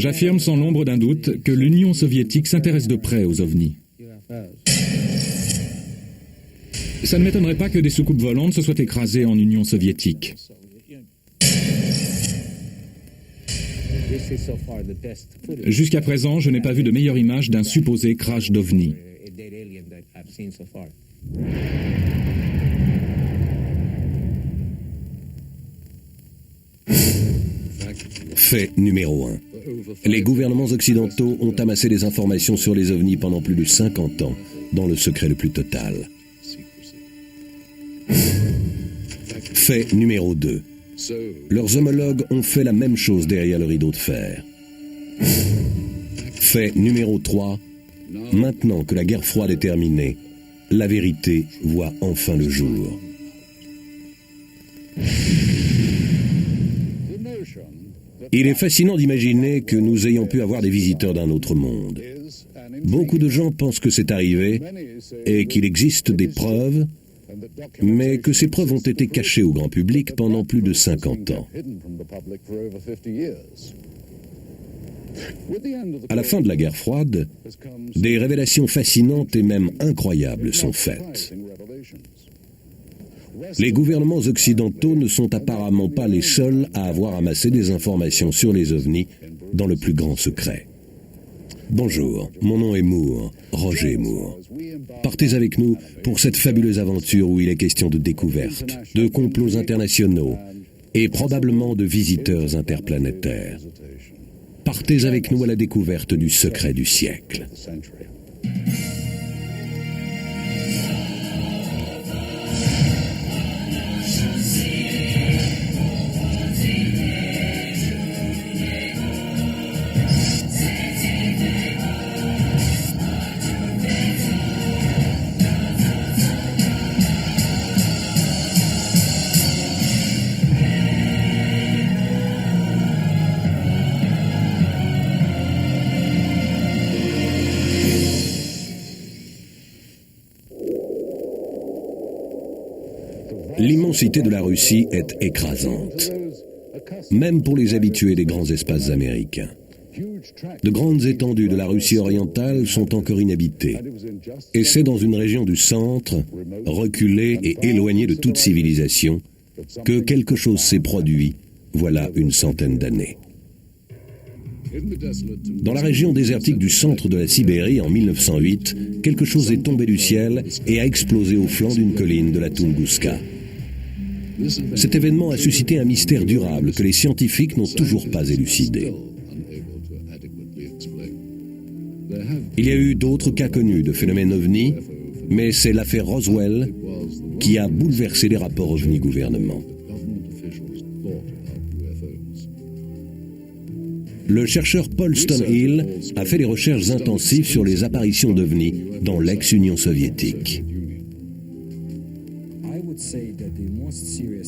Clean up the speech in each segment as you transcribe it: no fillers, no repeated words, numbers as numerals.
J'affirme sans l'ombre d'un doute que l'Union soviétique s'intéresse de près aux ovnis. Ça ne m'étonnerait pas que des soucoupes volantes se soient écrasées en Union soviétique. Jusqu'à présent, je n'ai pas vu de meilleure image d'un supposé crash d'ovni. Fait numéro 1. Les gouvernements occidentaux ont amassé des informations sur les ovnis pendant plus de 50 ans, dans le secret le plus total. Fait numéro 2. Leurs homologues ont fait la même chose derrière le rideau de fer. Fait numéro 3. Maintenant que la guerre froide est terminée, la vérité voit enfin le jour. Il est fascinant d'imaginer que nous ayons pu avoir des visiteurs d'un autre monde. Beaucoup de gens pensent que c'est arrivé et qu'il existe des preuves, mais que ces preuves ont été cachées au grand public pendant plus de 50 ans. À la fin de la guerre froide, des révélations fascinantes et même incroyables sont faites. Les gouvernements occidentaux ne sont apparemment pas les seuls à avoir amassé des informations sur les ovnis dans le plus grand secret. Bonjour, mon nom est Moore, Roger Moore. Partez avec nous pour cette fabuleuse aventure où il est question de découvertes, de complots internationaux et probablement de visiteurs interplanétaires. Partez avec nous à la découverte du secret du siècle. L'immensité de la Russie est écrasante, même pour les habitués des grands espaces américains. De grandes étendues de la Russie orientale sont encore inhabitées, et c'est dans une région du centre, reculée et éloignée de toute civilisation, que quelque chose s'est produit, voilà une centaine d'années. Dans la région désertique du centre de la Sibérie, en 1908, quelque chose est tombé du ciel et a explosé au flanc d'une colline de la Tunguska. Cet événement a suscité un mystère durable que les scientifiques n'ont toujours pas élucidé. Il y a eu d'autres cas connus de phénomènes ovnis, mais c'est l'affaire Roswell qui a bouleversé les rapports ovnis-gouvernement. Le chercheur Paul Stonehill a fait des recherches intensives sur les apparitions d'ovnis dans l'ex-Union soviétique.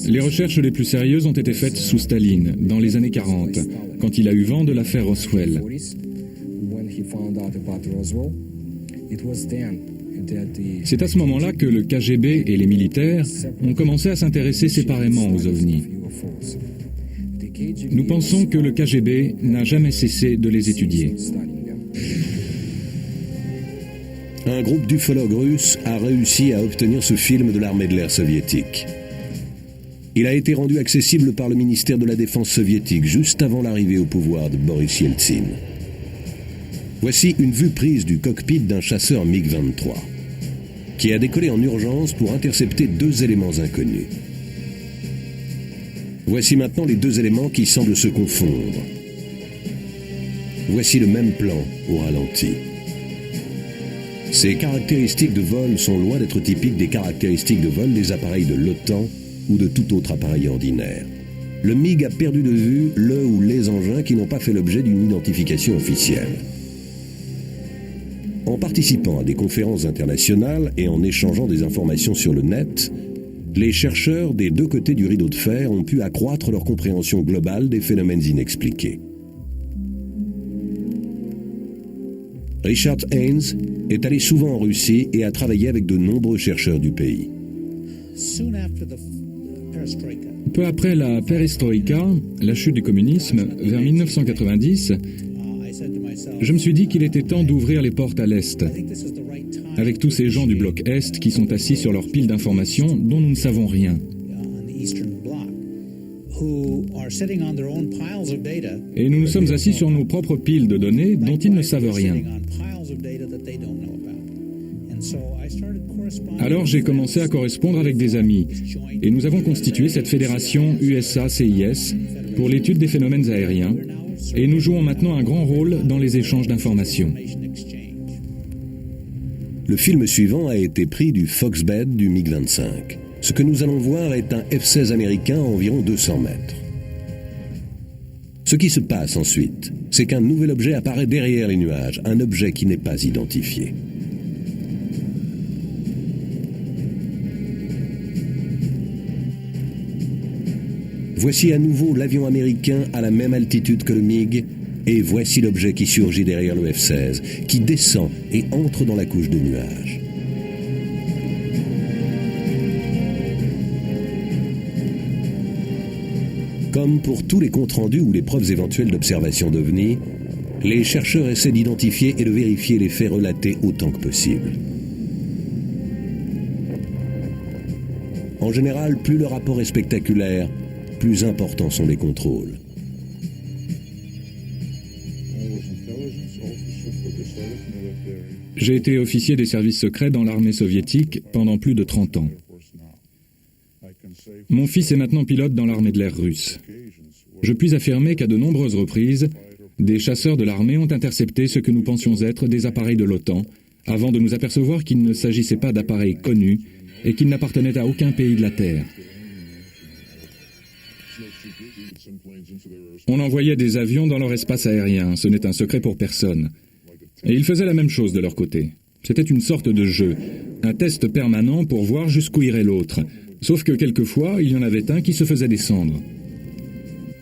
Les recherches les plus sérieuses ont été faites sous Staline, dans les années 40, quand il a eu vent de l'affaire Roswell. C'est à ce moment-là que le KGB et les militaires ont commencé à s'intéresser séparément aux ovnis. Nous pensons que le KGB n'a jamais cessé de les étudier. Un groupe d'ufologues russes a réussi à obtenir ce film de l'armée de l'air soviétique. Il a été rendu accessible par le ministère de la Défense soviétique juste avant l'arrivée au pouvoir de Boris Yeltsin. Voici une vue prise du cockpit d'un chasseur MiG-23 qui a décollé en urgence pour intercepter deux éléments inconnus. Voici maintenant les deux éléments qui semblent se confondre. Voici le même plan au ralenti. Ces caractéristiques de vol sont loin d'être typiques des caractéristiques de vol des appareils de l'OTAN ou de tout autre appareil ordinaire. Le MiG a perdu de vue le ou les engins qui n'ont pas fait l'objet d'une identification officielle. En participant à des conférences internationales et en échangeant des informations sur le net, les chercheurs des deux côtés du rideau de fer ont pu accroître leur compréhension globale des phénomènes inexpliqués. Richard Haynes est allé souvent en Russie et a travaillé avec de nombreux chercheurs du pays. Peu après la perestroïka, la chute du communisme, vers 1990, Je me suis dit qu'il était temps d'ouvrir les portes à l'Est, avec tous ces gens du bloc Est qui sont assis sur leur pile d'informations dont nous ne savons rien. Et nous nous sommes assis sur nos propres piles de données dont ils ne savent rien. Alors j'ai commencé à correspondre avec des amis et nous avons constitué cette fédération USA-CIS pour l'étude des phénomènes aériens et nous jouons maintenant un grand rôle dans les échanges d'informations. Le film suivant a été pris du Foxbed du MiG-25. Ce que nous allons voir est un F-16 américain à environ 200 mètres. Ce qui se passe ensuite, c'est qu'un nouvel objet apparaît derrière les nuages, un objet qui n'est pas identifié. Voici à nouveau l'avion américain à la même altitude que le MiG, et voici l'objet qui surgit derrière le F-16, qui descend et entre dans la couche de nuages. Comme pour tous les comptes rendus ou les preuves éventuelles d'observation d'OVNI, les chercheurs essaient d'identifier et de vérifier les faits relatés autant que possible. En général, plus le rapport est spectaculaire, plus importants sont les contrôles. J'ai été officier des services secrets dans l'armée soviétique pendant plus de 30 ans. Mon fils est maintenant pilote dans l'armée de l'air russe. Je puis affirmer qu'à de nombreuses reprises, des chasseurs de l'armée ont intercepté ce que nous pensions être des appareils de l'OTAN, avant de nous apercevoir qu'il ne s'agissait pas d'appareils connus et qu'ils n'appartenaient à aucun pays de la Terre. On envoyait des avions dans leur espace aérien, ce n'est un secret pour personne. Et ils faisaient la même chose de leur côté. C'était une sorte de jeu, un test permanent pour voir jusqu'où irait l'autre. Sauf que quelquefois, il y en avait un qui se faisait descendre.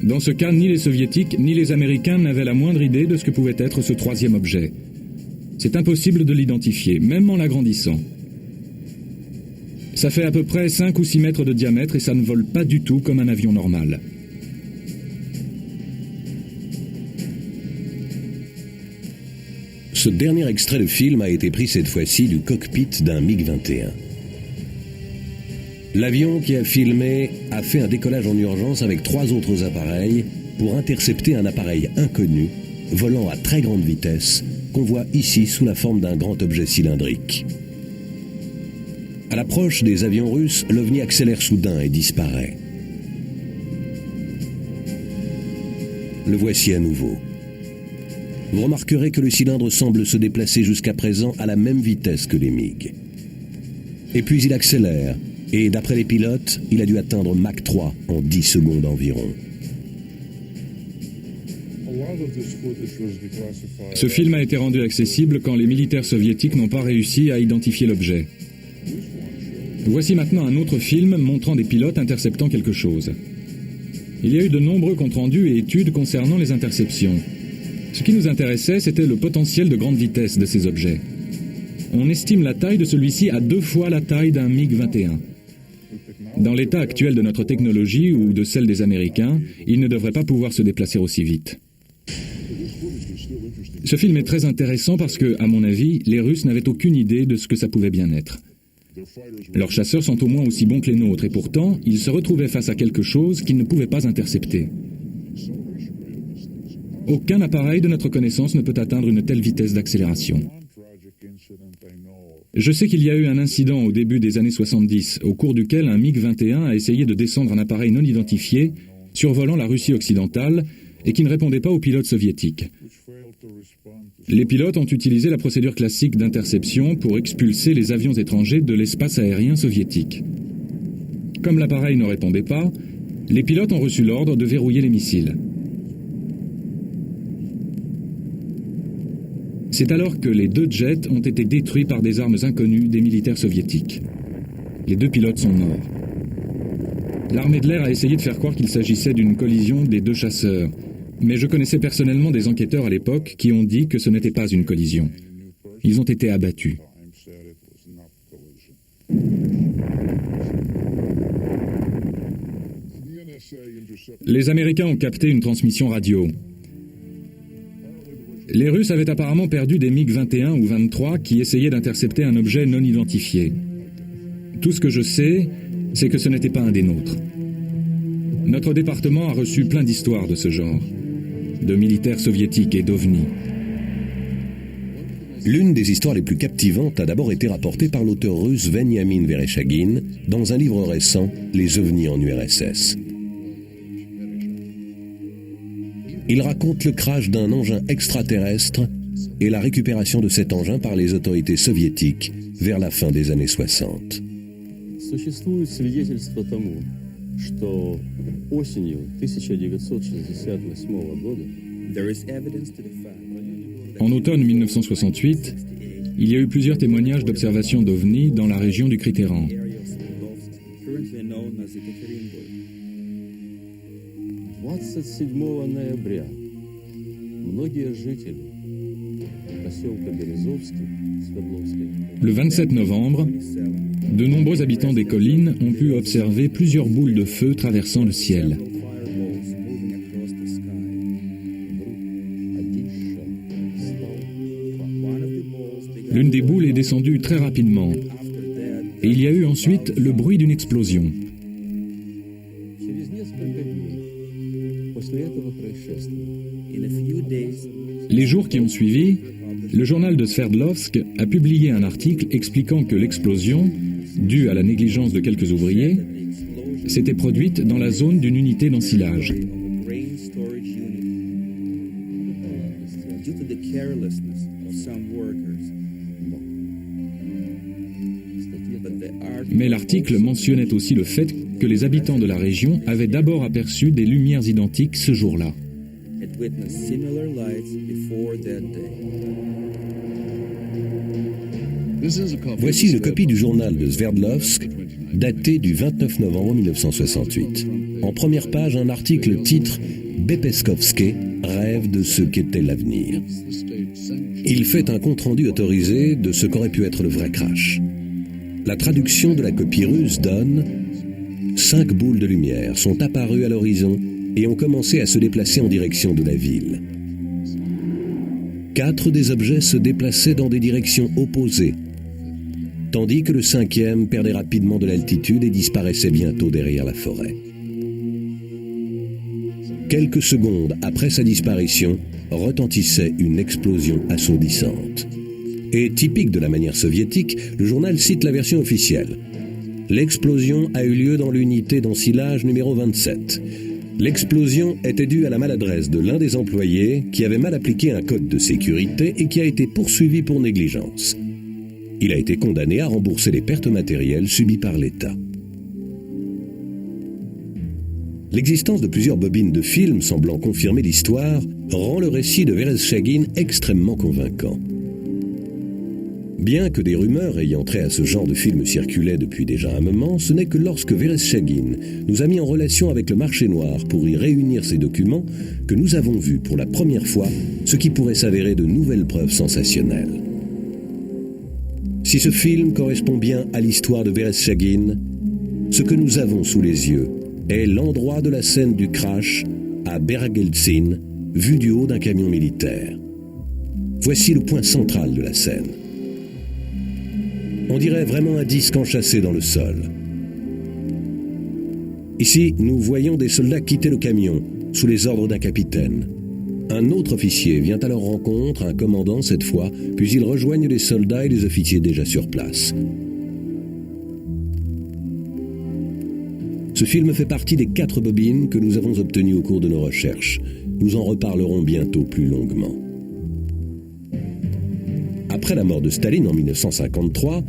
Dans ce cas, ni les Soviétiques ni les Américains n'avaient la moindre idée de ce que pouvait être ce troisième objet. C'est impossible de l'identifier, même en l'agrandissant. Ça fait à peu près 5 ou 6 mètres de diamètre et ça ne vole pas du tout comme un avion normal. Ce dernier extrait de film a été pris cette fois-ci du cockpit d'un MiG-21. L'avion qui a filmé a fait un décollage en urgence avec 3 autres appareils pour intercepter un appareil inconnu volant à très grande vitesse qu'on voit ici sous la forme d'un grand objet cylindrique. À l'approche des avions russes, l'OVNI accélère soudain et disparaît. Le voici à nouveau. Vous remarquerez que le cylindre semble se déplacer jusqu'à présent à la même vitesse que les MiG. Et puis il accélère, et d'après les pilotes, il a dû atteindre Mach 3 en 10 secondes environ. Ce film a été rendu accessible quand les militaires soviétiques n'ont pas réussi à identifier l'objet. Voici maintenant un autre film montrant des pilotes interceptant quelque chose. Il y a eu de nombreux comptes rendus et études concernant les interceptions. Ce qui nous intéressait, c'était le potentiel de grande vitesse de ces objets. On estime la taille de celui-ci à 2 fois la taille d'un MiG-21. Dans l'état actuel de notre technologie ou de celle des Américains, il ne devrait pas pouvoir se déplacer aussi vite. Ce film est très intéressant parce que, à mon avis, les Russes n'avaient aucune idée de ce que ça pouvait bien être. Leurs chasseurs sont au moins aussi bons que les nôtres et pourtant, ils se retrouvaient face à quelque chose qu'ils ne pouvaient pas intercepter. Aucun appareil de notre connaissance ne peut atteindre une telle vitesse d'accélération. Je sais qu'il y a eu un incident au début des années 70, au cours duquel un MiG-21 a essayé de descendre un appareil non identifié, survolant la Russie occidentale, et qui ne répondait pas aux pilotes soviétiques. Les pilotes ont utilisé la procédure classique d'interception pour expulser les avions étrangers de l'espace aérien soviétique. Comme l'appareil ne répondait pas, les pilotes ont reçu l'ordre de verrouiller les missiles. C'est alors que les 2 jets ont été détruits par des armes inconnues des militaires soviétiques. Les 2 pilotes sont morts. L'armée de l'air a essayé de faire croire qu'il s'agissait d'une collision des 2 chasseurs, mais je connaissais personnellement des enquêteurs à l'époque qui ont dit que ce n'était pas une collision. Ils ont été abattus. Les Américains ont capté une transmission radio. Les Russes avaient apparemment perdu des MiG-21 ou 23 qui essayaient d'intercepter un objet non identifié. Tout ce que je sais, c'est que ce n'était pas un des nôtres. Notre département a reçu plein d'histoires de ce genre, de militaires soviétiques et d'ovnis. L'une des histoires les plus captivantes a d'abord été rapportée par l'auteur russe Veniamin Vereshchagin dans un livre récent, Les ovnis en URSS. Il raconte le crash d'un engin extraterrestre et la récupération de cet engin par les autorités soviétiques vers la fin des années 60. Существует свидетельство тому, что осенью 1968 года En automne 1968, il y a eu plusieurs témoignages d'observation d'ovnis dans la région du Crittéran. 27 ноября многие жители поселка Березовский, Свердловской, Le 27 novembre, de nombreux habitants des collines ont pu observer plusieurs boules de feu traversant le ciel. L'une des boules est descendue très rapidement et il y a eu ensuite le bruit d'une explosion. Через несколько дней после этого происшествия Les jours qui ont suivi, le journal de Sverdlovsk a publié un article expliquant que l'explosion, due à la négligence de quelques ouvriers, s'était produite dans la zone d'une unité d'ensilage. Mais l'article mentionnait aussi le fait que les habitants de la région avaient d'abord aperçu des lumières identiques ce jour-là. Voici une copie du journal de Sverdlovsk, daté du 29 novembre 1968. En première page, un article titre « Bepeskovske rêve de ce qu'était l'avenir ». Il fait un compte-rendu autorisé de ce qu'aurait pu être le vrai crash. La traduction de la copie russe donne « 5 boules de lumière sont apparues à l'horizon et ont commencé à se déplacer en direction de la ville. 4 des objets se déplaçaient dans des directions opposées, tandis que le 5e perdait rapidement de l'altitude et disparaissait bientôt derrière la forêt. Quelques secondes après sa disparition, retentissait une explosion assourdissante. Et typique de la manière soviétique, le journal cite la version officielle. L'explosion a eu lieu dans l'unité d'ensilage numéro 27. L'explosion était due à la maladresse de l'un des employés qui avait mal appliqué un code de sécurité et qui a été poursuivi pour négligence. Il a été condamné à rembourser les pertes matérielles subies par l'État. L'existence de plusieurs bobines de films semblant confirmer l'histoire rend le récit de Vereshchagin extrêmement convaincant. Bien que des rumeurs ayant trait à ce genre de film circulaient depuis déjà un moment, ce n'est que lorsque Vereshchagin nous a mis en relation avec le marché noir pour y réunir ces documents que nous avons vu pour la première fois ce qui pourrait s'avérer de nouvelles preuves sensationnelles. Si ce film correspond bien à l'histoire de Vereshchagin, ce que nous avons sous les yeux est l'endroit de la scène du crash à Berageltsin, vu du haut d'un camion militaire. Voici le point central de la scène. On dirait vraiment un disque enchâssé dans le sol. Ici, nous voyons des soldats quitter le camion, sous les ordres d'un capitaine. Un autre officier vient à leur rencontre, un commandant cette fois, puis ils rejoignent les soldats et les officiers déjà sur place. Ce film fait partie des 4 bobines que nous avons obtenues au cours de nos recherches. Nous en reparlerons bientôt plus longuement. Après la mort de Staline en 1953,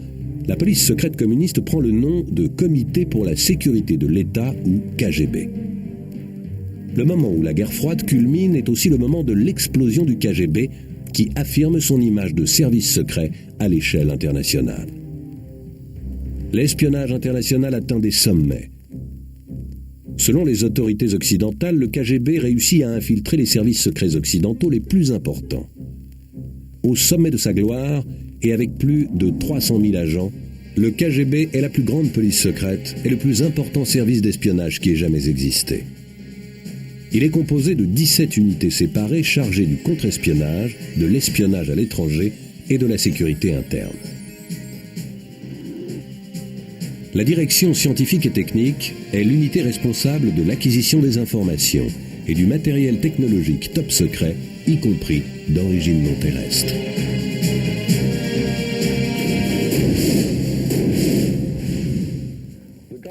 la police secrète communiste prend le nom de Comité pour la sécurité de l'État ou KGB. Le moment où la guerre froide culmine est aussi le moment de l'explosion du KGB qui affirme son image de service secret à l'échelle internationale. L'espionnage international atteint des sommets. Selon les autorités occidentales, le KGB réussit à infiltrer les services secrets occidentaux les plus importants. Au sommet de sa gloire, et avec plus de 300 000 agents, le KGB est la plus grande police secrète et le plus important service d'espionnage qui ait jamais existé. Il est composé de 17 unités séparées chargées du contre-espionnage, de l'espionnage à l'étranger et de la sécurité interne. La direction scientifique et technique est l'unité responsable de l'acquisition des informations et du matériel technologique top secret, y compris d'origine non terrestre.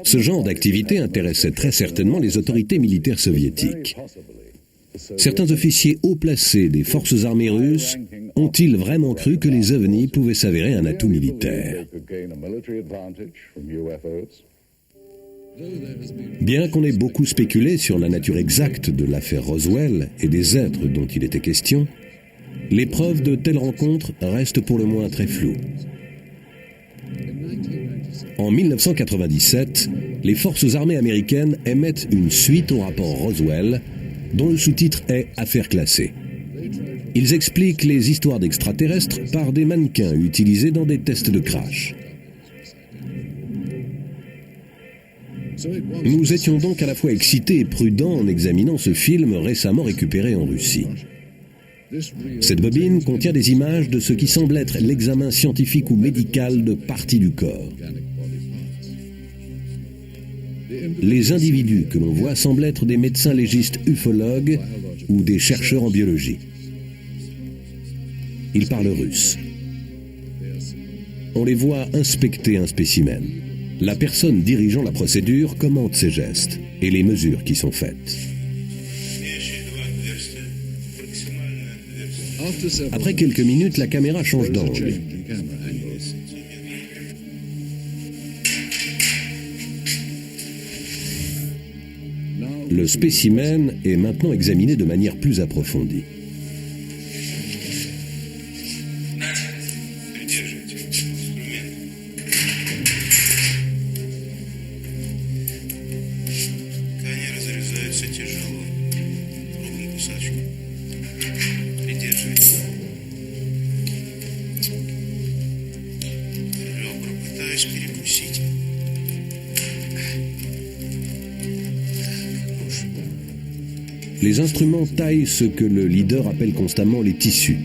Ce genre d'activité intéressait très certainement les autorités militaires soviétiques. Certains officiers haut placés des forces armées russes ont-ils vraiment cru que les ovnis pouvaient s'avérer un atout militaire? Bien qu'on ait beaucoup spéculé sur la nature exacte de l'affaire Roswell et des êtres dont il était question, les preuves de telles rencontres restent pour le moins très floues. En 1997, les forces armées américaines émettent une suite au rapport Roswell, dont le sous-titre est « Affaire classée ». Ils expliquent les histoires d'extraterrestres par des mannequins utilisés dans des tests de crash. Nous étions donc à la fois excités et prudents en examinant ce film récemment récupéré en Russie. Cette bobine contient des images de ce qui semble être l'examen scientifique ou médical de parties du corps. Les individus que l'on voit semblent être des médecins légistes ufologues ou des chercheurs en biologie. Ils parlent russe. On les voit inspecter un spécimen. La personne dirigeant la procédure commente ses gestes et les mesures qui sont faites. Après quelques minutes, la caméra change d'angle. Le spécimen est maintenant examiné de manière plus approfondie. Les instruments taillent ce que le leader appelle constamment les tissus.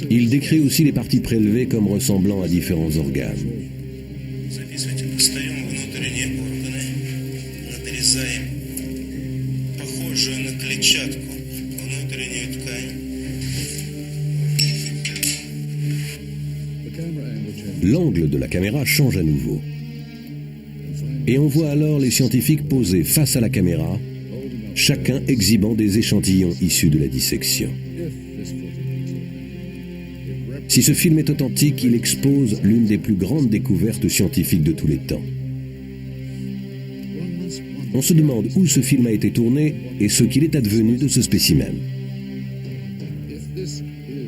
Il décrit aussi les parties prélevées comme ressemblant à différents organes. L'angle de la caméra change à nouveau. Et on voit alors les scientifiques posés face à la caméra, chacun exhibant des échantillons issus de la dissection. Si ce film est authentique, il expose l'une des plus grandes découvertes scientifiques de tous les temps. On se demande où ce film a été tourné et ce qu'il est advenu de ce spécimen.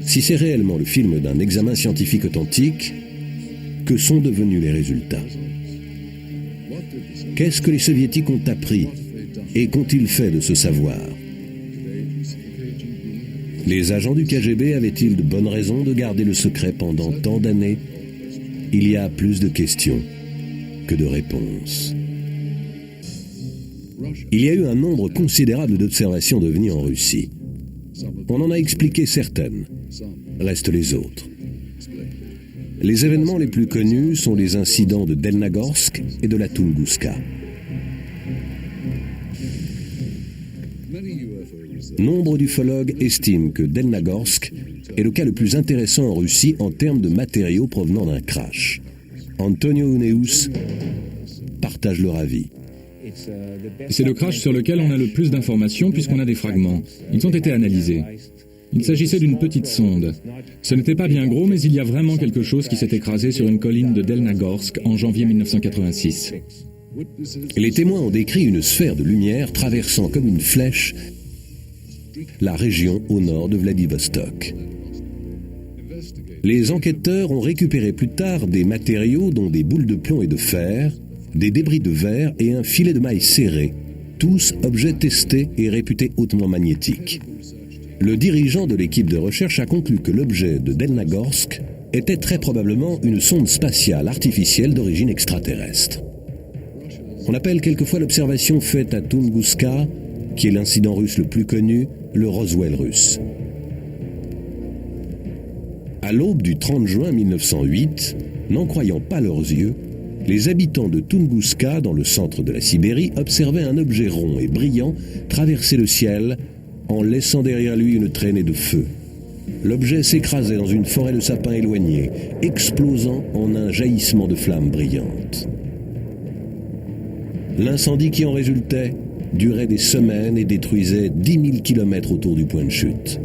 Si c'est réellement le film d'un examen scientifique authentique, que sont devenus les résultats? Qu'est-ce que les soviétiques ont appris et qu'ont-ils fait de ce savoir? Les agents du KGB avaient-ils de bonnes raisons de garder le secret pendant tant d'années? Il y a plus de questions que de réponses. Il y a eu un nombre considérable d'observations d'OVNI en Russie. On en a expliqué certaines, restent les autres. Les événements les plus connus sont les incidents de Delnagorsk et de la Tunguska. Nombre d'ufologues estiment que Delnagorsk est le cas le plus intéressant en Russie en termes de matériaux provenant d'un crash. Antonio Uneus partage leur avis. C'est le crash sur lequel on a le plus d'informations puisqu'on a des fragments. Ils ont été analysés. Il s'agissait d'une petite sonde. Ce n'était pas bien gros, mais il y a vraiment quelque chose qui s'est écrasé sur une colline de Delnagorsk en janvier 1986. Les témoins ont décrit une sphère de lumière traversant comme une flèche la région au nord de Vladivostok. Les enquêteurs ont récupéré plus tard des matériaux dont des boules de plomb et de fer, des débris de verre et un filet de mailles serré, tous objets testés et réputés hautement magnétiques. Le dirigeant de l'équipe de recherche a conclu que l'objet de Delnagorsk était très probablement une sonde spatiale artificielle d'origine extraterrestre. On appelle quelquefois l'observation faite à Tunguska, qui est l'incident russe le plus connu, le Roswell russe. À l'aube du 30 juin 1908, n'en croyant pas leurs yeux, les habitants de Tunguska, dans le centre de la Sibérie, observaient un objet rond et brillant traverser le ciel en laissant derrière lui une traînée de feu. L'objet s'écrasait dans une forêt de sapins éloignée, explosant en un jaillissement de flammes brillantes. L'incendie qui en résultait durait des semaines et détruisait 10 000 kilomètres autour du point de chute.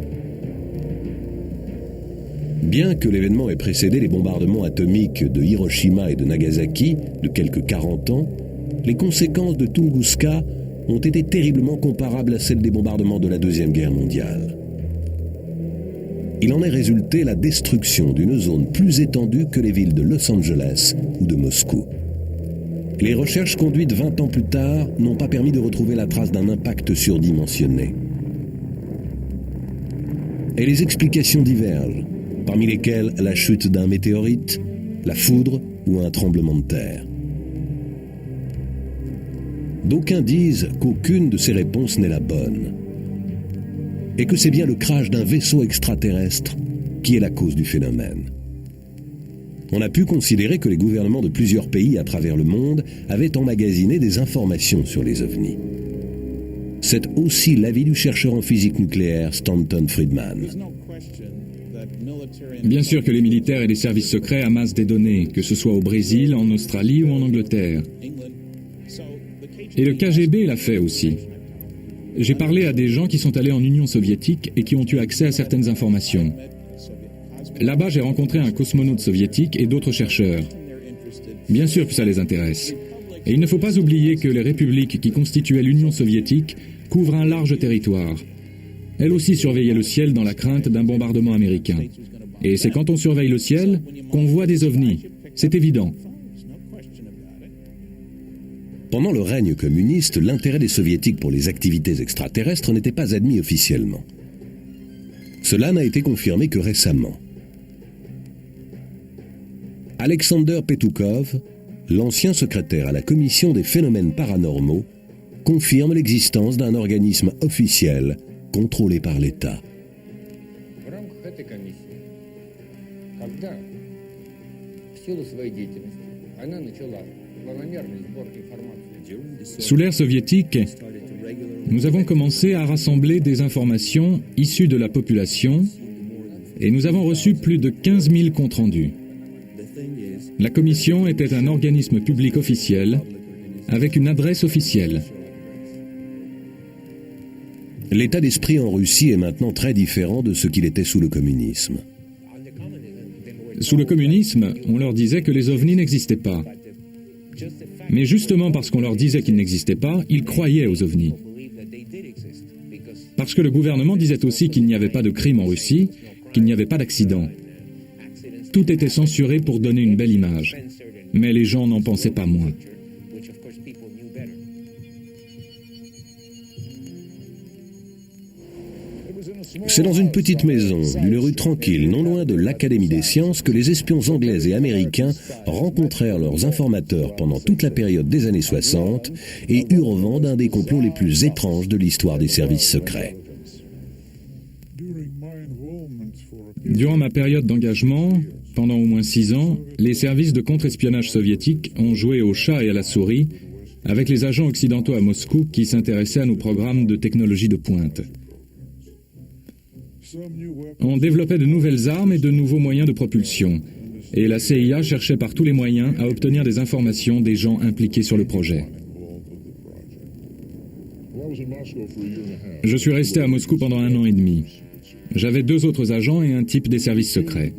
Bien que l'événement ait précédé les bombardements atomiques de Hiroshima et de Nagasaki de quelques 40 ans, les conséquences de Tunguska ont été terriblement comparables à celles des bombardements de la Deuxième Guerre mondiale. Il en est résulté la destruction d'une zone plus étendue que les villes de Los Angeles ou de Moscou. Les recherches conduites 20 ans plus tard n'ont pas permis de retrouver la trace d'un impact surdimensionné. Et les explications divergent, parmi lesquelles la chute d'un météorite, la foudre ou un tremblement de terre. D'aucuns disent qu'aucune de ces réponses n'est la bonne, et que c'est bien le crash d'un vaisseau extraterrestre qui est la cause du phénomène. On a pu considérer que les gouvernements de plusieurs pays à travers le monde avaient emmagasiné des informations sur les ovnis. C'est aussi l'avis du chercheur en physique nucléaire Stanton Friedman. Bien sûr que les militaires et les services secrets amassent des données, que ce soit au Brésil, en Australie ou en Angleterre. Et le KGB l'a fait aussi. J'ai parlé à des gens qui sont allés en Union soviétique et qui ont eu accès à certaines informations. Là-bas, j'ai rencontré un cosmonaute soviétique et d'autres chercheurs. Bien sûr que ça les intéresse. Et il ne faut pas oublier que les républiques qui constituaient l'Union soviétique couvrent un large territoire. Elles aussi surveillaient le ciel dans la crainte d'un bombardement américain. Et c'est quand on surveille le ciel qu'on voit des ovnis. C'est évident. Pendant le règne communiste, l'intérêt des soviétiques pour les activités extraterrestres n'était pas admis officiellement. Cela n'a été confirmé que récemment. Alexander Petukov, l'ancien secrétaire à la Commission des phénomènes paranormaux, confirme l'existence d'un organisme officiel contrôlé par l'État. Sous l'ère soviétique, nous avons commencé à rassembler des informations issues de la population et nous avons reçu plus de 15 000 comptes rendus. La commission était un organisme public officiel avec une adresse officielle. L'état d'esprit en Russie est maintenant très différent de ce qu'il était sous le communisme. Sous le communisme, on leur disait que les ovnis n'existaient pas. Mais justement parce qu'on leur disait qu'ils n'existaient pas, ils croyaient aux ovnis. Parce que le gouvernement disait aussi qu'il n'y avait pas de crime en Russie, qu'il n'y avait pas d'accident. Tout était censuré pour donner une belle image. Mais les gens n'en pensaient pas moins. C'est dans une petite maison, d'une rue tranquille, non loin de l'Académie des sciences, que les espions anglais et américains rencontrèrent leurs informateurs pendant toute la période des années 60 et eurent vent d'un des complots les plus étranges de l'histoire des services secrets. Durant ma période d'engagement, pendant au moins 6 ans, les services de contre-espionnage soviétiques ont joué au chat et à la souris avec les agents occidentaux à Moscou qui s'intéressaient à nos programmes de technologie de pointe. On développait de nouvelles armes et de nouveaux moyens de propulsion. Et la CIA cherchait par tous les moyens à obtenir des informations des gens impliqués sur le projet. Je suis resté à Moscou pendant 1 an et demi. J'avais 2 autres agents et un type des services secrets.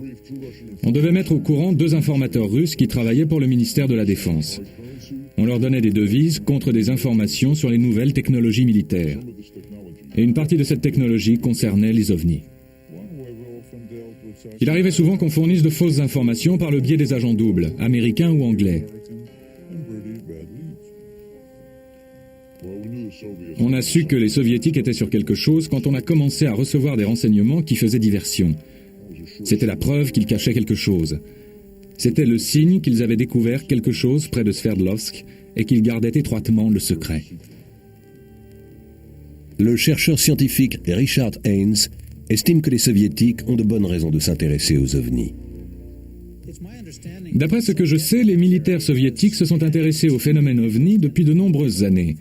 On devait mettre au courant 2 informateurs russes qui travaillaient pour le ministère de la Défense. On leur donnait des devises contre des informations sur les nouvelles technologies militaires. Et une partie de cette technologie concernait les ovnis. Il arrivait souvent qu'on fournisse de fausses informations par le biais des agents doubles, américains ou anglais. On a su que les soviétiques étaient sur quelque chose quand on a commencé à recevoir des renseignements qui faisaient diversion. C'était la preuve qu'ils cachaient quelque chose. C'était le signe qu'ils avaient découvert quelque chose près de Sverdlovsk et qu'ils gardaient étroitement le secret. Le chercheur scientifique Richard Haynes estime que les soviétiques ont de bonnes raisons de s'intéresser aux ovnis. D'après ce que je sais, les militaires soviétiques se sont intéressés au phénomène ovni depuis de nombreuses années.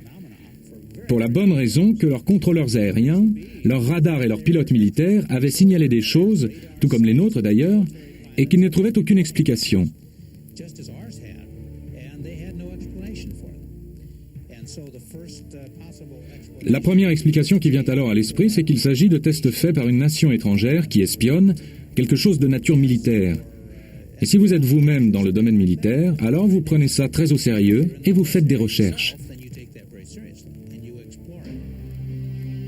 Pour la bonne raison que leurs contrôleurs aériens, leurs radars et leurs pilotes militaires avaient signalé des choses, tout comme les nôtres d'ailleurs, et qu'ils ne trouvaient aucune explication. La première explication qui vient alors à l'esprit, c'est qu'il s'agit de tests faits par une nation étrangère qui espionne quelque chose de nature militaire. Et si vous êtes vous-même dans le domaine militaire, alors vous prenez ça très au sérieux et vous faites des recherches.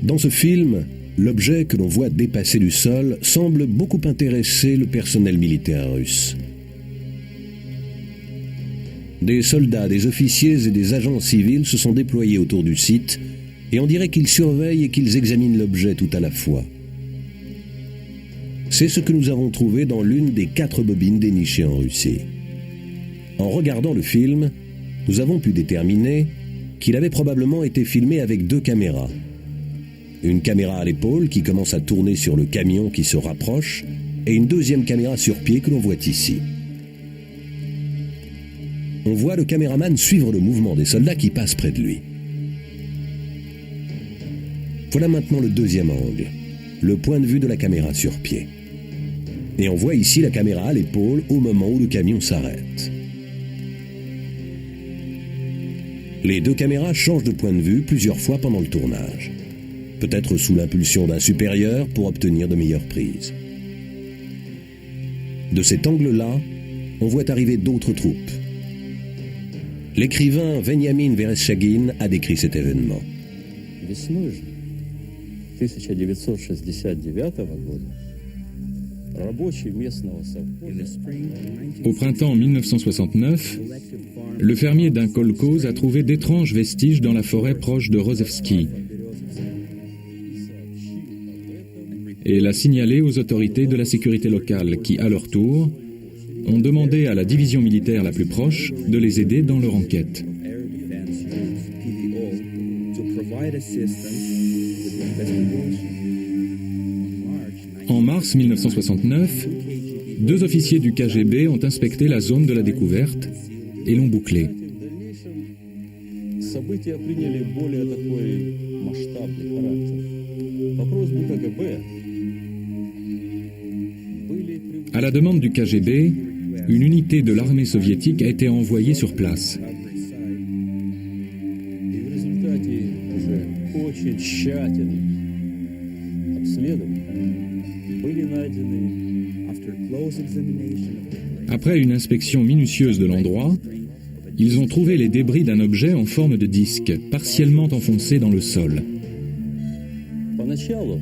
Dans ce film, l'objet que l'on voit dépasser du sol semble beaucoup intéresser le personnel militaire russe. Des soldats, des officiers et des agents civils se sont déployés autour du site et on dirait qu'ils surveillent et qu'ils examinent l'objet tout à la fois. C'est ce que nous avons trouvé dans l'une des 4 bobines dénichées en Russie. En regardant le film, nous avons pu déterminer qu'il avait probablement été filmé avec 2 caméras. Une caméra à l'épaule qui commence à tourner sur le camion qui se rapproche et une deuxième caméra sur pied que l'on voit ici. On voit le caméraman suivre le mouvement des soldats qui passent près de lui. Voilà maintenant le deuxième angle, le point de vue de la caméra sur pied. Et on voit ici la caméra à l'épaule au moment où le camion s'arrête. Les 2 caméras changent de point de vue plusieurs fois pendant le tournage. Peut-être sous l'impulsion d'un supérieur pour obtenir de meilleures prises. De cet angle-là, on voit arriver d'autres troupes. L'écrivain Veniamin Vereshchagin a décrit cet événement. Весной же 1969 года рабочие местного совхоза Au printemps 1969, le fermier d'un kolkhoz a trouvé d'étranges vestiges dans la forêt proche de Rozhevski et l'a signalé aux autorités de la sécurité locale qui, à leur tour, ont demandé à la division militaire la plus proche de les aider dans leur enquête. En mars 1969, 2 officiers du KGB ont inspecté la zone de la découverte et l'ont bouclée. События приняли более такой масштабный характер. По просьбе КГБ À la demande du KGB, une unité de l'armée soviétique a été envoyée sur place. и в результате уже очень тщательных обследований были найдены Après une inspection minutieuse de l'endroit, ils ont trouvé les débris d'un objet en forme de disque, partiellement enfoncé dans le sol. Поначалу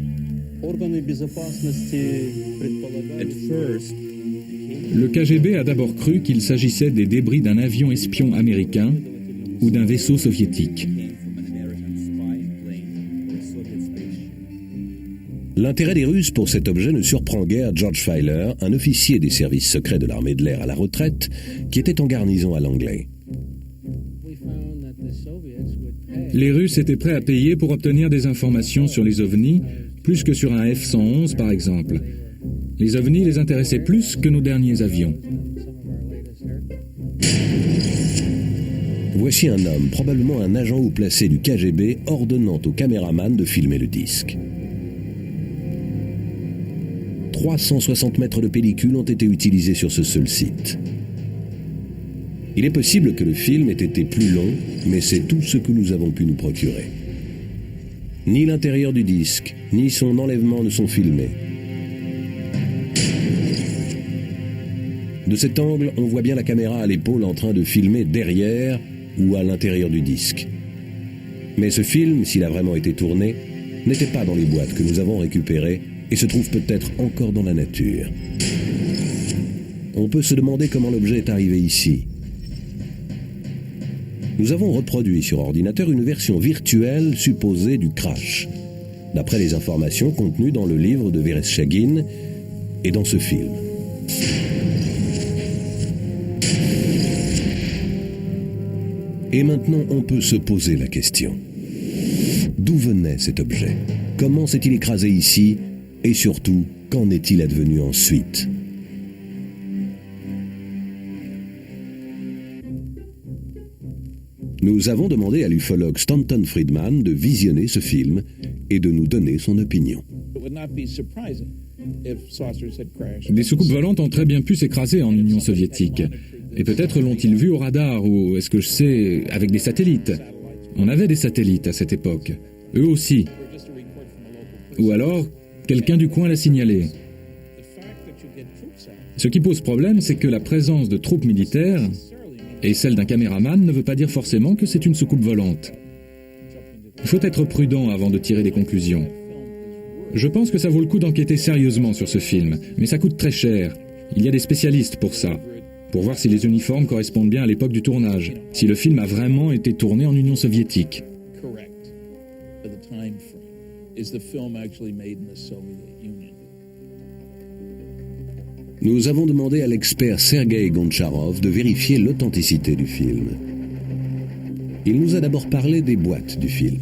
органы безопасности предполагали, Le KGB a d'abord cru qu'il s'agissait des débris d'un avion espion américain ou d'un vaisseau soviétique. L'intérêt des Russes pour cet objet ne surprend guère George Filer, un officier des services secrets de l'armée de l'air à la retraite, qui était en garnison à Langley. Les Russes étaient prêts à payer pour obtenir des informations sur les ovnis, plus que sur un F-111 par exemple. Les ovnis les intéressaient plus que nos derniers avions. Voici un homme, probablement un agent haut placé du KGB, ordonnant au caméraman de filmer le disque. 360 mètres de pellicule ont été utilisés sur ce seul site. Il est possible que le film ait été plus long, mais c'est tout ce que nous avons pu nous procurer. Ni l'intérieur du disque, ni son enlèvement ne sont filmés. De cet angle, on voit bien la caméra à l'épaule en train de filmer derrière ou à l'intérieur du disque. Mais ce film, s'il a vraiment été tourné, n'était pas dans les boîtes que nous avons récupérées et se trouve peut-être encore dans la nature. On peut se demander comment l'objet est arrivé ici. Nous avons reproduit sur ordinateur une version virtuelle supposée du crash, d'après les informations contenues dans le livre de Vereshchagin et dans ce film. Et maintenant, on peut se poser la question. D'où venait cet objet? Comment s'est-il écrasé ici? Et surtout, qu'en est-il advenu ensuite? Nous avons demandé à l'ufologue Stanton Friedman de visionner ce film et de nous donner son opinion. Des soucoupes volantes ont très bien pu s'écraser en Union soviétique. Et peut-être l'ont-ils vu au radar, ou est-ce que je sais, avec des satellites. On avait des satellites à cette époque. Eux aussi. Ou alors, quelqu'un du coin l'a signalé. Ce qui pose problème, c'est que la présence de troupes militaires et celle d'un caméraman ne veut pas dire forcément que c'est une soucoupe volante. Il faut être prudent avant de tirer des conclusions. Je pense que ça vaut le coup d'enquêter sérieusement sur ce film, mais ça coûte très cher. Il y a des spécialistes pour ça, pour voir si les uniformes correspondent bien à l'époque du tournage, si le film a vraiment été tourné en Union soviétique. Nous avons demandé à l'expert Sergei Goncharov de vérifier l'authenticité du film. Il nous a d'abord parlé des boîtes du film.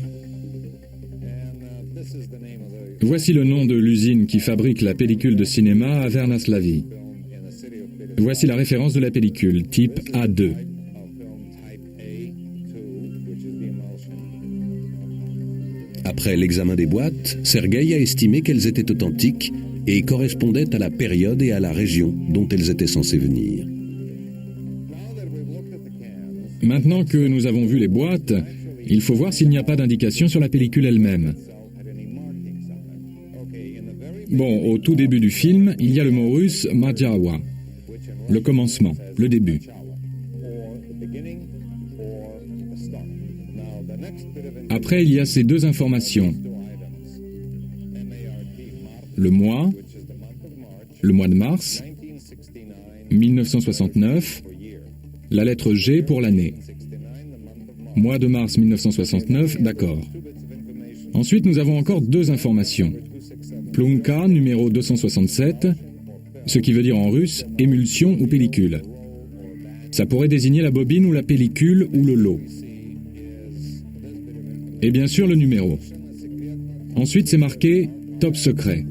Voici le nom de l'usine qui fabrique la pellicule de cinéma à Vernaslavie. Voici la référence de la pellicule, type A2. Après l'examen des boîtes, Sergei a estimé qu'elles étaient authentiques et correspondaient à la période et à la région dont elles étaient censées venir. Maintenant que nous avons vu les boîtes, il faut voir s'il n'y a pas d'indication sur la pellicule elle-même. Bon, au tout début du film, il y a le mot russe « Madjawa », le commencement, le début. Après, il y a ces deux informations. Le mois de mars, 1969, la lettre G pour l'année. Mois de mars 1969, d'accord. Ensuite, nous avons encore deux informations. Plunka, numéro 267, ce qui veut dire en russe émulsion ou pellicule. Ça pourrait désigner la bobine ou la pellicule ou le lot. Et bien sûr le numéro. Ensuite, c'est marqué top secret,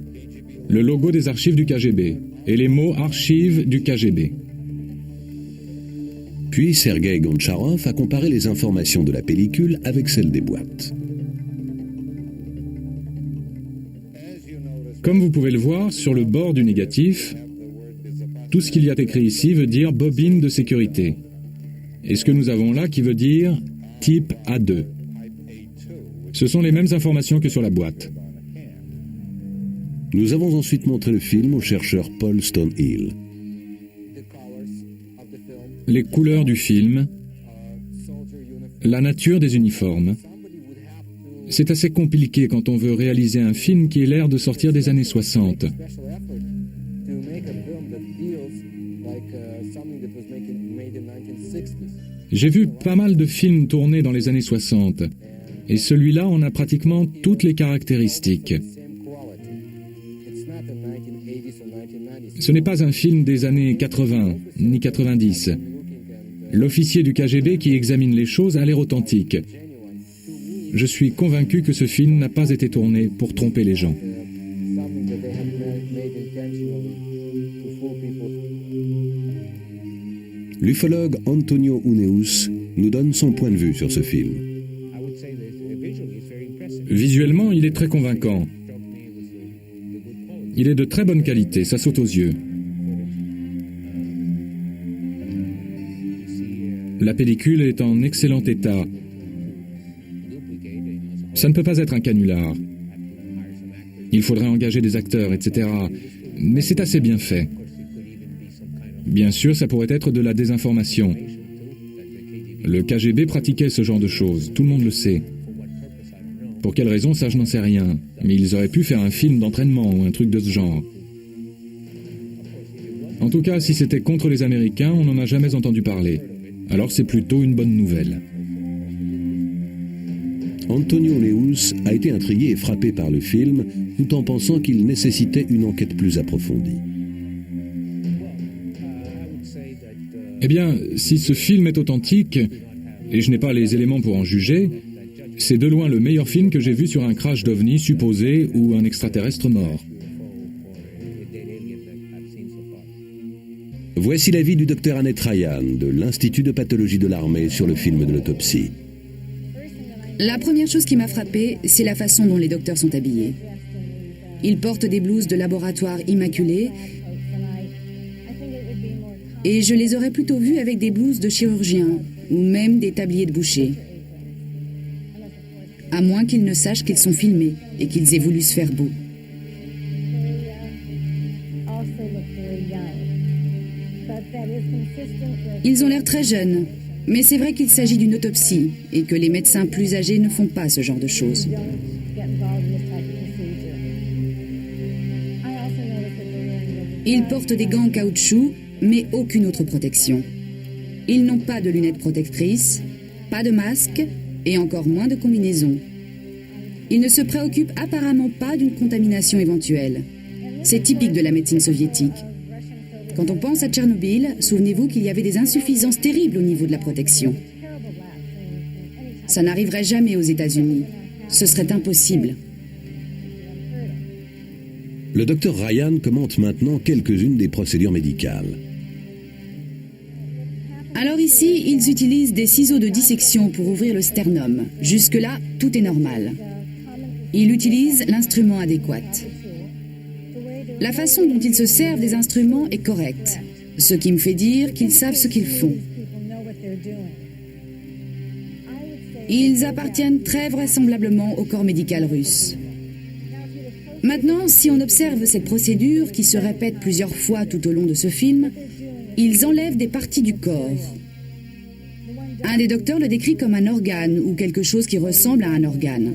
le logo des archives du KGB et les mots archives du KGB. Puis Sergei Goncharov a comparé les informations de la pellicule avec celles des boîtes. Comme vous pouvez le voir, sur le bord du négatif, tout ce qu'il y a écrit ici veut dire bobine de sécurité. Et ce que nous avons là qui veut dire type A2. Ce sont les mêmes informations que sur la boîte. Nous avons ensuite montré le film au chercheur Paul Stonehill. Les couleurs du film, la nature des uniformes. C'est assez compliqué quand on veut réaliser un film qui ait l'air de sortir des années 60. J'ai vu pas mal de films tournés dans les années 60, et celui-là en a pratiquement toutes les caractéristiques. Ce n'est pas un film des années 80, ni 90. L'officier du KGB qui examine les choses a l'air authentique. Je suis convaincu que ce film n'a pas été tourné pour tromper les gens. L'ufologue Antonio Uneus nous donne son point de vue sur ce film. Visuellement, il est très convaincant. Il est de très bonne qualité, ça saute aux yeux. La pellicule est en excellent état. Ça ne peut pas être un canular. Il faudrait engager des acteurs, etc. Mais c'est assez bien fait. Bien sûr, ça pourrait être de la désinformation. Le KGB pratiquait ce genre de choses, tout le monde le sait. Pour quelle raison, ça je n'en sais rien. Mais ils auraient pu faire un film d'entraînement ou un truc de ce genre. En tout cas, si c'était contre les Américains, on n'en a jamais entendu parler. Alors c'est plutôt une bonne nouvelle. Antonio Leus a été intrigué et frappé par le film, tout en pensant qu'il nécessitait une enquête plus approfondie. Eh bien, si ce film est authentique, et je n'ai pas les éléments pour en juger, c'est de loin le meilleur film que j'ai vu sur un crash d'OVNI supposé ou un extraterrestre mort. Voici l'avis du docteur Annette Ryan de l'Institut de pathologie de l'armée sur le film de l'autopsie. La première chose qui m'a frappée, c'est la façon dont les docteurs sont habillés. Ils portent des blouses de laboratoire immaculées et je les aurais plutôt vus avec des blouses de chirurgiens ou même des tabliers de boucher. À moins qu'ils ne sachent qu'ils sont filmés et qu'ils aient voulu se faire beau. Ils ont l'air très jeunes, mais c'est vrai qu'il s'agit d'une autopsie et que les médecins plus âgés ne font pas ce genre de choses. Ils portent des gants en caoutchouc, mais aucune autre protection. Ils n'ont pas de lunettes protectrices, pas de masque et encore moins de combinaison. Ils ne se préoccupent apparemment pas d'une contamination éventuelle. C'est typique de la médecine soviétique. Quand on pense à Tchernobyl, souvenez-vous qu'il y avait des insuffisances terribles au niveau de la protection. Ça n'arriverait jamais aux États-Unis. Ce serait impossible. Le docteur Ryan commente maintenant quelques-unes des procédures médicales. Alors ici, ils utilisent des ciseaux de dissection pour ouvrir le sternum. Jusque-là, tout est normal. Ils utilisent l'instrument adéquat. La façon dont ils se servent des instruments est correcte, ce qui me fait dire qu'ils savent ce qu'ils font. Ils appartiennent très vraisemblablement au corps médical russe. Maintenant, si on observe cette procédure qui se répète plusieurs fois tout au long de ce film, ils enlèvent des parties du corps. Un des docteurs le décrit comme un organe ou quelque chose qui ressemble à un organe.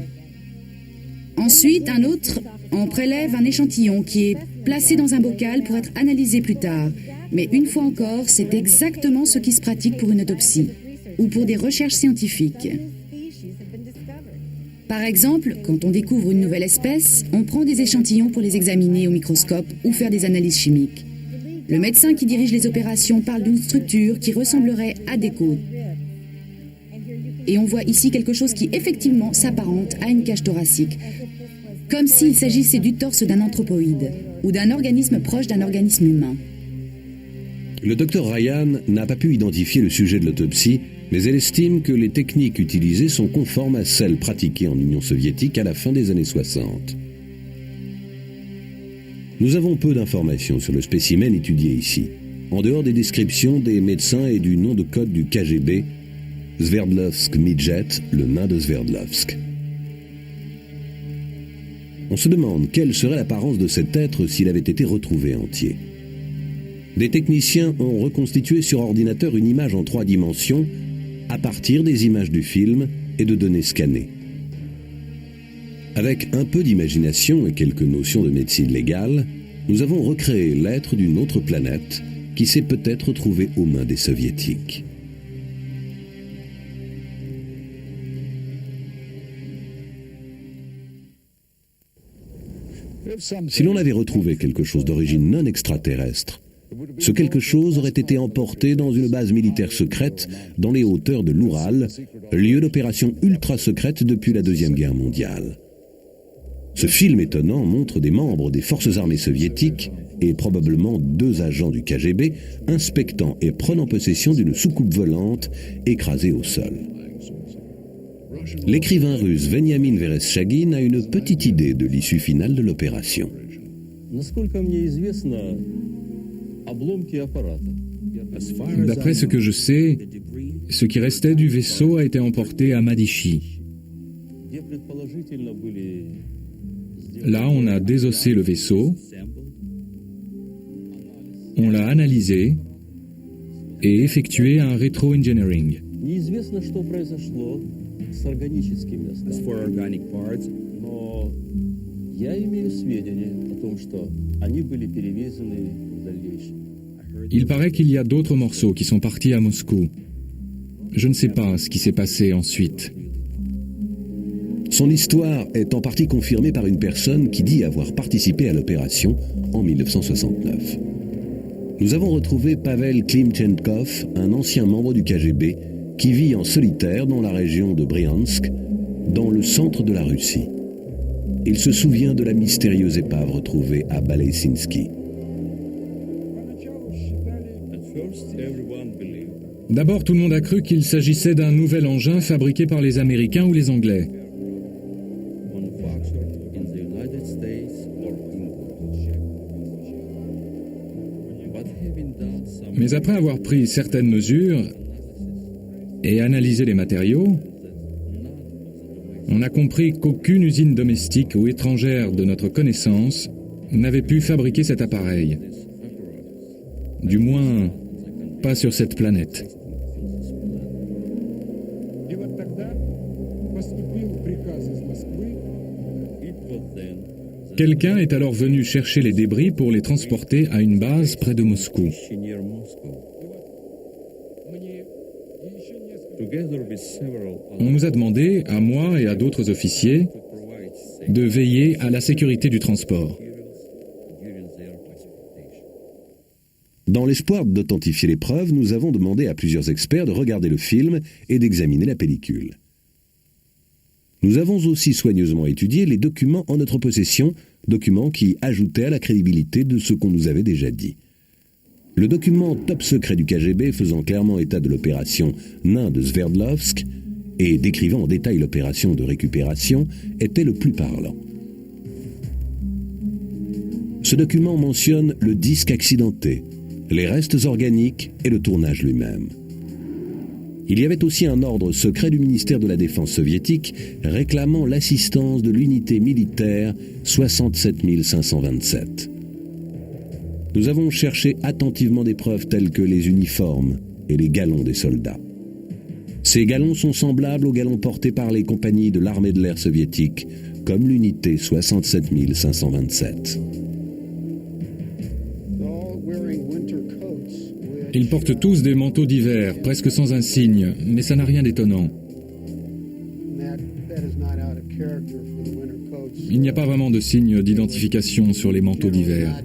Ensuite, un autre en prélève un échantillon qui est placé dans un bocal pour être analysé plus tard. Mais une fois encore, c'est exactement ce qui se pratique pour une autopsie ou pour des recherches scientifiques. Par exemple, quand on découvre une nouvelle espèce, on prend des échantillons pour les examiner au microscope ou faire des analyses chimiques. Le médecin qui dirige les opérations parle d'une structure qui ressemblerait à des côtes. Et on voit ici quelque chose qui effectivement s'apparente à une cage thoracique, comme s'il s'agissait du torse d'un anthropoïde ou d'un organisme proche d'un organisme humain. Le docteur Ryan n'a pas pu identifier le sujet de l'autopsie, mais elle estime que les techniques utilisées sont conformes à celles pratiquées en Union soviétique à la fin des années 60. Nous avons peu d'informations sur le spécimen étudié ici, en dehors des descriptions des médecins et du nom de code du KGB, Sverdlovsk Midget, le nain de Sverdlovsk. On se demande quelle serait l'apparence de cet être s'il avait été retrouvé entier. Des techniciens ont reconstitué sur ordinateur une image en 3 dimensions à partir des images du film et de données scannées. Avec un peu d'imagination et quelques notions de médecine légale, nous avons recréé l'être d'une autre planète qui s'est peut-être retrouvée aux mains des soviétiques. Si l'on avait retrouvé quelque chose d'origine non extraterrestre, ce quelque chose aurait été emporté dans une base militaire secrète dans les hauteurs de l'Oural, lieu d'opération ultra secrète depuis la Deuxième Guerre mondiale. Ce film étonnant montre des membres des forces armées soviétiques et probablement 2 agents du KGB inspectant et prenant possession d'une soucoupe volante écrasée au sol. L'écrivain russe Veniamin Vereshchagin a une petite idée de l'issue finale de l'opération. D'après ce que je sais, ce qui restait du vaisseau a été emporté à Madichi. Là, on a désossé le vaisseau, on l'a analysé, et effectuer un rétro-engineering. Неизвестно, что произошло с органическими остатками. Но я имею сведения о том, что они были перевезены в дальнейшем. Il paraît qu'il y a d'autres morceaux qui sont partis à Moscou. Je ne sais pas ce qui s'est passé ensuite. Son histoire est en partie confirmée par une personne qui dit avoir participé à l'opération en 1969. Nous avons retrouvé Pavel Klimchenkov, un ancien membre du KGB, qui vit en solitaire dans la région de Bryansk, dans le centre de la Russie. Il se souvient de la mystérieuse épave retrouvée à Baleysinsky. D'abord, tout le monde a cru qu'il s'agissait d'un nouvel engin fabriqué par les Américains ou les Anglais. Mais après avoir pris certaines mesures et analysé les matériaux, on a compris qu'aucune usine domestique ou étrangère de notre connaissance n'avait pu fabriquer cet appareil. Du moins, pas sur cette planète. Quelqu'un est alors venu chercher les débris pour les transporter à une base près de Moscou. On nous a demandé, à moi et à d'autres officiers, de veiller à la sécurité du transport. Dans l'espoir d'authentifier les preuves, nous avons demandé à plusieurs experts de regarder le film et d'examiner la pellicule. Nous avons aussi soigneusement étudié les documents en notre possession, documents qui ajoutaient à la crédibilité de ce qu'on nous avait déjà dit. Le document top secret du KGB faisant clairement état de l'opération Nain de Sverdlovsk et décrivant en détail l'opération de récupération était le plus parlant. Ce document mentionne le disque accidenté, les restes organiques et le tournage lui-même. Il y avait aussi un ordre secret du ministère de la Défense soviétique réclamant l'assistance de l'unité militaire 67 527. Nous avons cherché attentivement des preuves telles que les uniformes et les galons des soldats. Ces galons sont semblables aux galons portés par les compagnies de l'armée de l'air soviétique, comme l'unité 67 527. Ils portent tous des manteaux d'hiver, presque sans insigne, mais ça n'a rien d'étonnant. Il n'y a pas vraiment de signe d'identification sur les manteaux d'hiver.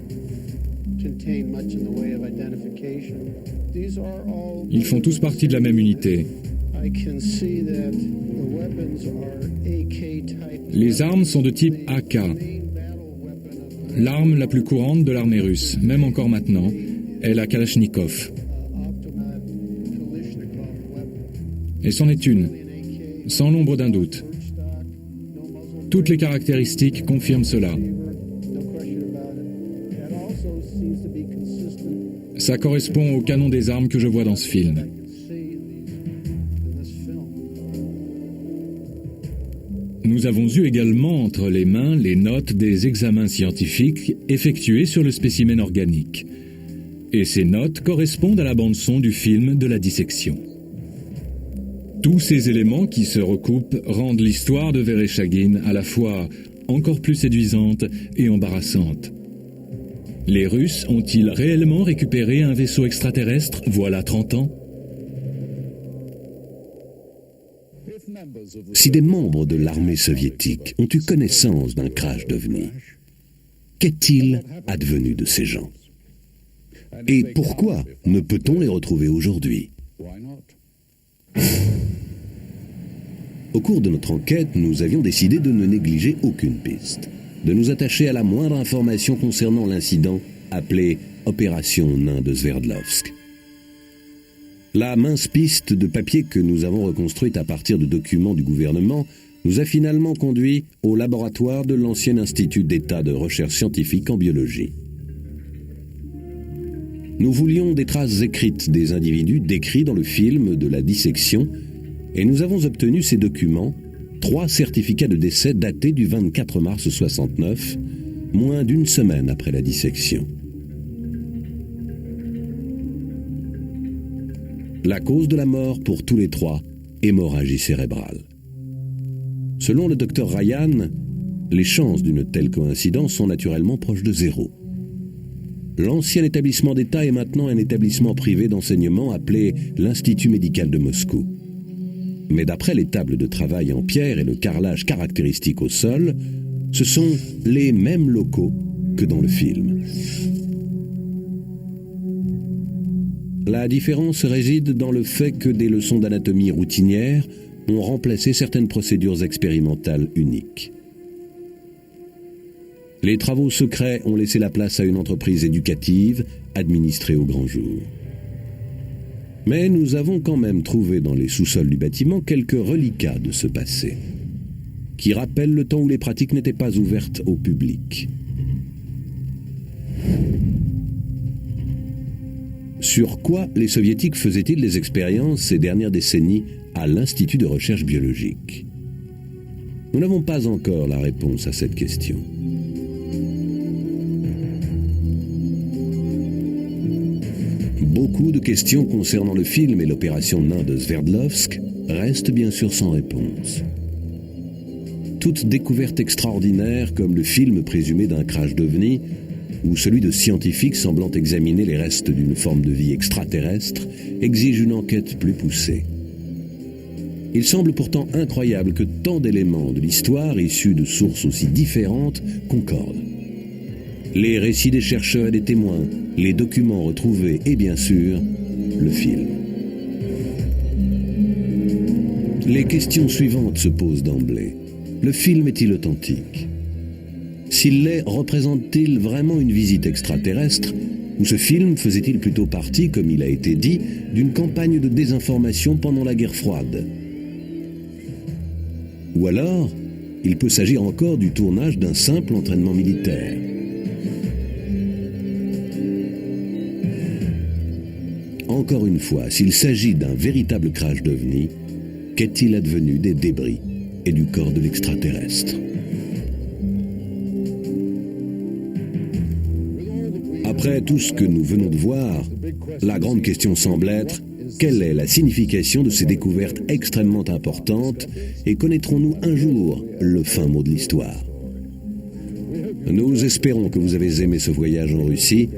Ils font tous partie de la même unité. Les armes sont de type AK. L'arme la plus courante de l'armée russe, même encore maintenant, est la Kalachnikov. Et c'en est une, sans l'ombre d'un doute. Toutes les caractéristiques confirment cela. Ça correspond au canon des armes que je vois dans ce film. Nous avons eu également entre les mains les notes des examens scientifiques effectués sur le spécimen organique. Et ces notes correspondent à la bande-son du film de la dissection. Tous ces éléments qui se recoupent rendent l'histoire de Vereshchagin à la fois encore plus séduisante et embarrassante. Les Russes ont-ils réellement récupéré un vaisseau extraterrestre voilà 30 ans ? Si des membres de l'armée soviétique ont eu connaissance d'un crash d'OVNI, qu'est-il advenu de ces gens ? Et pourquoi ne peut-on les retrouver aujourd'hui ? Au cours de notre enquête, nous avions décidé de ne négliger aucune piste, de nous attacher à la moindre information concernant l'incident appelé Opération Nain de Sverdlovsk. La mince piste de papier que nous avons reconstruite à partir de documents du gouvernement nous a finalement conduit au laboratoire de l'ancien Institut d'État de recherche scientifique en biologie. Nous voulions des traces écrites des individus décrits dans le film de la dissection et nous avons obtenu ces documents, 3 certificats de décès datés du 24 mars 69, moins d'une semaine après la dissection. La cause de la mort pour tous les trois, hémorragie cérébrale. Selon le docteur Ryan, les chances d'une telle coïncidence sont naturellement proches de zéro. L'ancien établissement d'État est maintenant un établissement privé d'enseignement appelé l'Institut médical de Moscou. Mais d'après les tables de travail en pierre et le carrelage caractéristique au sol, ce sont les mêmes locaux que dans le film. La différence réside dans le fait que des leçons d'anatomie routinières ont remplacé certaines procédures expérimentales uniques. Les travaux secrets ont laissé la place à une entreprise éducative administrée au grand jour. Mais nous avons quand même trouvé dans les sous-sols du bâtiment quelques reliquats de ce passé, qui rappellent le temps où les pratiques n'étaient pas ouvertes au public. Sur quoi les soviétiques faisaient-ils des expériences ces dernières décennies à l'Institut de recherche biologique? Nous n'avons pas encore la réponse à cette question. Beaucoup de questions concernant le film et l'opération Nain de Sverdlovsk restent bien sûr sans réponse. Toute découverte extraordinaire, comme le film présumé d'un crash d'OVNI, ou celui de scientifiques semblant examiner les restes d'une forme de vie extraterrestre, exige une enquête plus poussée. Il semble pourtant incroyable que tant d'éléments de l'histoire issus de sources aussi différentes concordent. Les récits des chercheurs et des témoins, les documents retrouvés et bien sûr, le film. Les questions suivantes se posent d'emblée. Le film est-il authentique? S'il l'est, représente-t-il vraiment une visite extraterrestre? Ou ce film faisait-il plutôt partie, comme il a été dit, d'une campagne de désinformation pendant la guerre froide? Ou alors, il peut s'agir encore du tournage d'un simple entraînement militaire. Encore une fois, s'il s'agit d'un véritable crash d'OVNI, qu'est-il advenu des débris et du corps de l'extraterrestre? Après tout ce que nous venons de voir, la grande question semble être: quelle est la signification de ces découvertes extrêmement importantes et connaîtrons-nous un jour le fin mot de l'histoire? Nous espérons que vous avez aimé ce voyage en Russie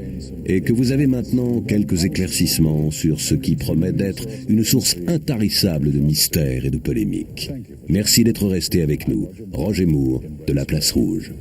et que vous avez maintenant quelques éclaircissements sur ce qui promet d'être une source intarissable de mystères et de polémiques. Merci d'être resté avec nous. Roger Moore, de la Place Rouge.